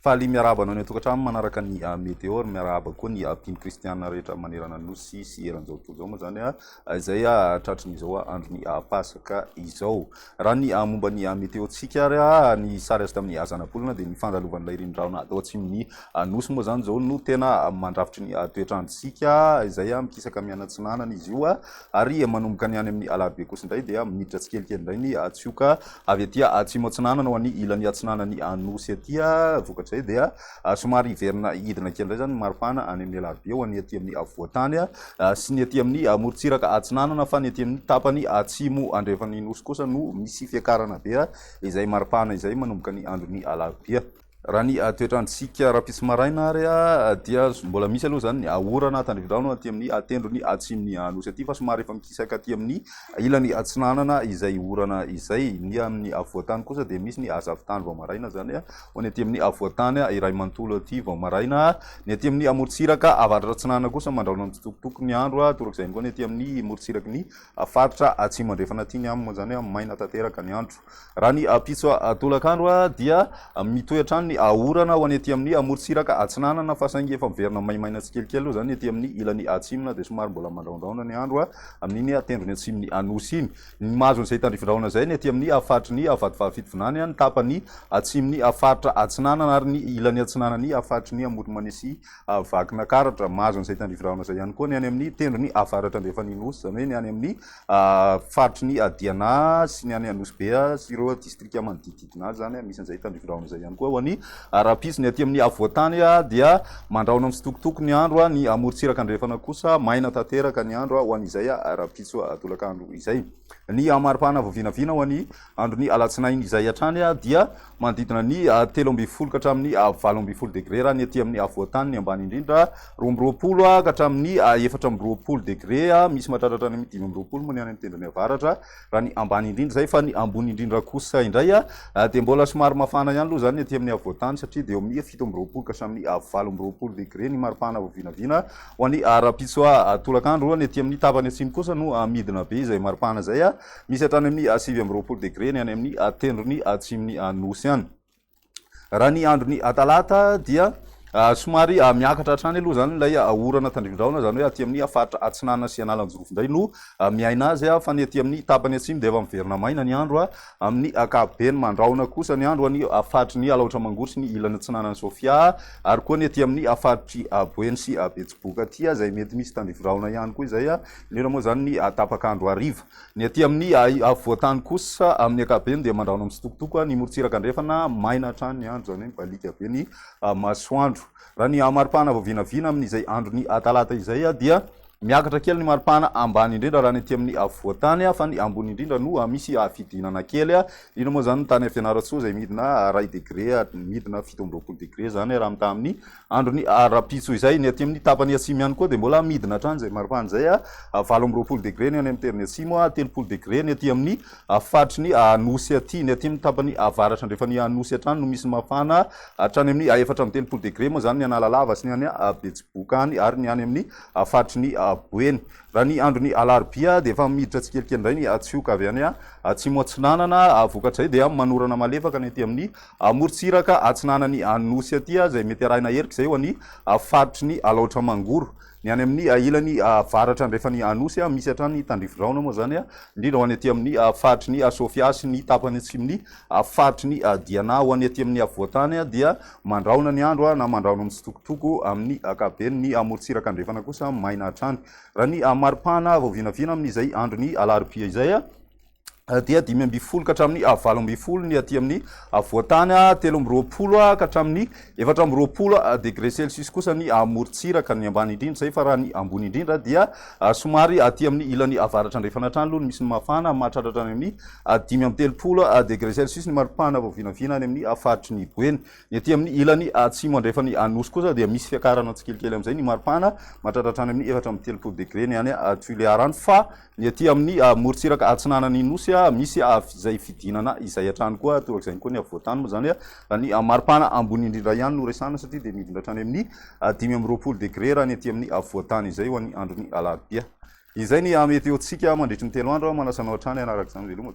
faly miarabana ny tokantrano manaraka ny météo miaraba koa ny mpino kristiana rehetra manerana nosy sy eran'izao tontolo zao moa zany izay tratrin'izao andro ny pasaka izao raha ny momba ny météo-tsika ary ny sary azy tamin'ny azanapolona dia ny fandalovan'ilay rindraona atao atsimony nosy moa zany zao no tena mandrafitry ny toetrandrotsika izay mikisaka mianatsinanana izy io ary manomboka ny any amin'ny alarbe kosa indray dia miditra tsikelikely indray ny tsioka avy aty atsimo atsinanana ho an'ny ilan'ny atsinanany nosy aty vokatray dia somary hiverina hidina kely indray zany maripana any amin'ny alarbe ho any aty amin'ny avoatany sy ny aty amin'ny morontsiraka atsinanana fa ny aty amin'ny tapany atsimo andrefan'ny nosy kosa no misy fiakarana be izay maripana izay manomboka ny andron'ny alarbe raha ny toetrandrotsika raha-pisy maraina ary dia mbola misy aloha zany orana tandrivindrano aty amin'ny tendrony atsimony nosy aty fa somary efa mikisaka aty amin'ny ilany atsinanana izay orana izay ny amin'ny avoatany kosa dia misy ny azavitany vao maraina zany ho ny aty amin'ny avoatany iray manontolo aty vao maraina ny aty amin'ny morontsiraka avaratra atsinanana kosa mandraona mitokotoko ny andro torak'izay koa ny aty amin'ny morontsiraky ny faritra atsimo andrefana aty ny aminy moa zany maina tanteraka ny andro raha ny pitso tolakandro dia mitoetra ny orana ho any aty amin'ny morontsiraka atsinanana fa saingy efa miverina maimaina tsikelikely aloha zany aty amin'ny ilany atsimona dia somary mbola mandraondraona ny andro amin'iny tendrony atsimony nosy iny ny mahazo an'izay tandrivindraona zay ny aty amin'ny faritry ny vadivavy-fitovinany ny tapany atsimony faritra atsinanana ary ny ilany atsinanany faritry ny amory-manesy vakina karatra mahazo an'izay tandrivindraona zay ihany koa ny any amin'ny tendrony avaratra andrefany nosy zany hoe ny any amin'ny faritry ny diana sy ny any anosy be sy ireo distrika manodidididina azy zany misy an'izay tandrivindraona zay ihany koa ho any raha-pisy ny aty amin'ny avoatany dia mandraona mitsitokotoko ny andro ny morontsiraka andrefana kosa maina tanteraka ny andro ho an'izay raha-pitso tolakandro izay ny maripana voavinavina ho any androny alatsinainy izay hatrany dia manodidina ny 3 ka hatramin'ny 8 degré raha ny aty amin'ny avoatany ny ambany indrindra 2 ka hatramin'ny 4 degré misy mahatratratra ny 5 moa ny any amin'ny tendrony avaratra raha ny ambany indrindra zay fa ny ambony indrindra kosa indray dia mbola somary mafana ihany aloha zany aty amin'ny avoatany satria dia eo amin'ny 7 ka hatramin'ny 8 degré ny maripana voavinavina ho any raha-pitso tolakandro ny aty amin'ny tapany atsimo kosa no midina be izay maripana zay misy hatrany amin'ny 9 degré ny any amin'ny tendrony atsimony nosy any raha ny androny talata dia somary miakatra hatrany aloha zany ilay orana tandrivindraona zany hoe aty amin'ny faritra atsinanana sy analanjorofo indray no miaina azy fa ny aty amin'ny tapany atsimo dia efa miverina maina ny andro amin'ny akapobeny mandraona kosa ny andro any faritry ny alaotra mangory sy ny ilany atsinanana sofia ary koa ny aty amin'ny faritry boeny sy betsiboka aty izay mety misy tandrivindraona ihany koa izay indrindra moa zany ny tapakandro ariva ny aty amin'ny voatany kosa amin'ny akapobeny dia mandraona mitsitokotoko ny morontsiraka andrefana maina hatrany ny andro zany hoe mibalika be ny masoandro raha ny maripana voavinavina amin'izay androny talata izay dia miakatra kely ny maripana ambany indrindra raha ny aty amin'ny avoatany fa ny ambony indrindra no misy fidinana kely indrindra moa zany tany Fianaratsoa izay midina 1 degré midina 17 degré zany raha mita amin'ny androny raha-pitso izay ny aty amin'ny tapany atsimo ihany koa dia mbola midina hatrany izay maripana zay 18 degré ny any amin'ny terny atsimo 30 degré ny aty amin'ny faritry ny nosy aty ny aty amin'ny tapany avaratra andrefany nosy hatrany no misy mafana hatrany amin'ny 4 degré moa zany ny analalava sy ny any betsiboka any ary ny any amin'ny faritry ny boeny raha ny androny alarbia dia efa miditra tsikelikely indray ny tsioka avy any atsimo atsinanana vokatray dia manorana malefaka ny aty amin'ny morontsiraka atsinanany nosy aty izay mety arahina herika izay ho any faritry ny alaotra mangoro ny any amin'ny ilany varatra andrefany nosy misy hatrany tandrivindraona moa zany indrindra ho any aty amin'ny faritry ny sofia sy ny tapany atsimony faritry ny diana ho any aty amin'ny avoatany dia mandraona ny andro na mandraona mitsitokotoko amin'ny akapobeny ny morontsiraka andrefana kosa maina hatrany raha ny maripana voavinavina amin'izay androny alarobia izay dia 5 ka hatramin'ny 8 ny aty amin'ny voatany 13 ka hatramin'ny 14 degré celsius kosa ny morontsiraka ny ambany indrindra zay fa raha ny ambony indrindra dia somary aty amin'ny ilany avaratra andrefana hatrany aloha no misy ny mafana mahatratratra any amin'ny 13 degré celsius ny maripana voavinavina any amin'ny faritry ny boeny ny aty amin'ny ilany atsimo andrefany nosy kosa dia misy fiakarana tsikelikely amin'izay ny maripana mahatratratra any amin'ny 13 degré ny any Tuilearany fa ny aty amin'ny morontsiraka atsinanany nosy misy izay fidinana izay hatrany koa torak'izay koa ny avoatany moa zany ny maripana ambony indrindra ihany no resana satria dia midina hatrany amin'ny 15 degré raha ny aty amin'ny avoatany izay ho any androny alarobia izay ny météo-tsika mandritry ny 3 andro manasanao hatrany anaraka izany veloma.